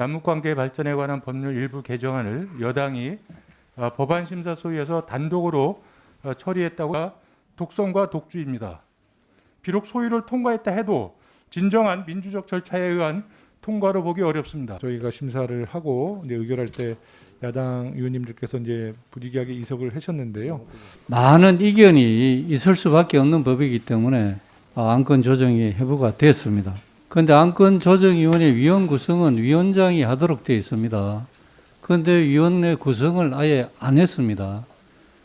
남북관계 발전에 관한 법률 일부 개정안을 여당이 법안심사소위에서 단독으로 처리했다고 독선과 독주입니다. 비록 소위를 통과했다 해도 진정한 민주적 절차에 의한 통과로 보기 어렵습니다. 저희가 심사를 하고 이제 의결할 때 야당 의원님들께서 이제 부득이하게 이석을 하셨는데요. 많은 이견이 있을 수밖에 없는 법이기 때문에 안건 조정이 회부가 됐습니다. 그런데 안건 조정위원회 위원 구성은 위원장이 하도록 되어 있습니다. 그런데 위원회 구성을 아예 안 했습니다.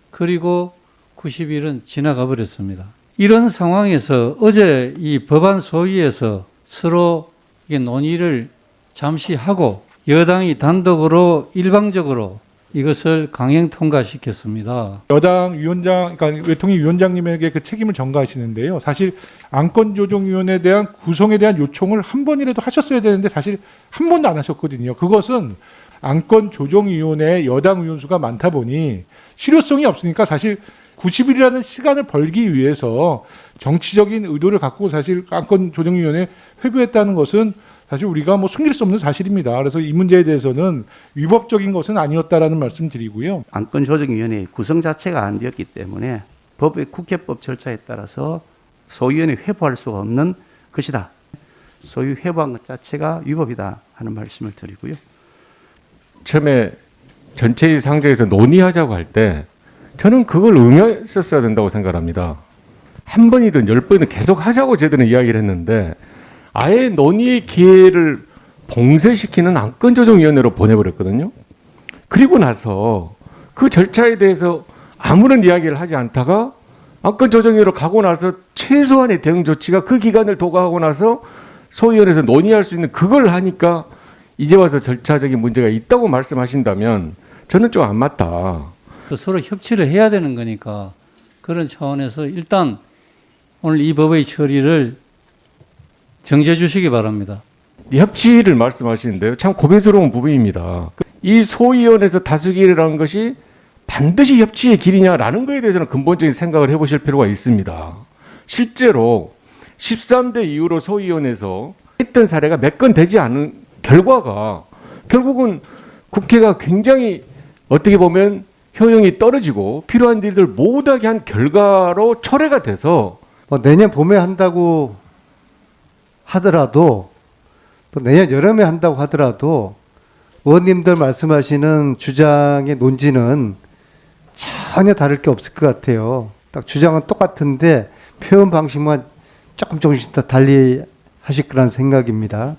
그리고 90일은 지나가 버렸습니다. 이런 상황에서 어제 이 법안 소위에서 서로 이게 논의를 잠시 하고 여당이 단독으로 일방적으로 이것을 강행 통과시켰습니다. 여당 위원장, 그러니까 외통위 위원장님에게 그 책임을 전가하시는데요. 사실 안건조정위원회에 대한 구성에 대한 요청을 한 번이라도 하셨어야 되는데 사실 한 번도 안 하셨거든요. 그것은 안건조정위원회에 여당 의원수가 많다 보니 실효성이 없으니까 사실 90일이라는 시간을 벌기 위해서 정치적인 의도를 갖고 사실 안건조정위원회 회부했다는 것은 사실 우리가 숨길 수 없는 사실입니다. 그래서 이 문제에 대해서는 위법적인 것은 아니었다라는 말씀 드리고요. 안건조정위원회 구성 자체가 안 되었기 때문에 법의 국회법 절차에 따라서 소위원회 회부할 수가 없는 것이다. 소위 회부한 것 자체가 위법이다 하는 말씀을 드리고요. 처음에 전체의 상정에서 논의하자고 할 때 저는 그걸 응했었어야 된다고 생각합니다. 한 번이든 10번이든 계속 하자고 저희들은 이야기를 했는데 아예 논의의 기회를 봉쇄시키는 안건조정위원회로 보내버렸거든요. 그리고 나서 그 절차에 대해서 아무런 이야기를 하지 않다가 안건조정위로 가고 나서 최소한의 대응 조치가 그 기간을 도과하고 나서 소위원회에서 논의할 수 있는 그걸 하니까 이제 와서 절차적인 문제가 있다고 말씀하신다면 저는 좀 안 맞다. 서로 협치를 해야 되는 거니까 그런 차원에서 일단 오늘 이 법의 처리를 정지해 주시기 바랍니다. 협치를 말씀하시는데요. 참 고민스러운 부분입니다. 이 소위원회에서 다수결이라는 것이 반드시 협치의 길이냐라는 것에 대해서는 근본적인 생각을 해보실 필요가 있습니다. 실제로 13대 이후로 소위원회에서 했던 사례가 몇 건 되지 않은 결과가 결국은 국회가 굉장히 어떻게 보면 효용이 떨어지고 필요한 일들 못하게 한 결과로 철회가 돼서 내년 봄에 한다고 하더라도 또 내년 여름에 한다고 하더라도 의원님들 말씀하시는 주장의 논지는 전혀 다를 게 없을 것 같아요. 딱 주장은 똑같은데 표현 방식만 조금씩 다 달리 하실 거란 생각입니다.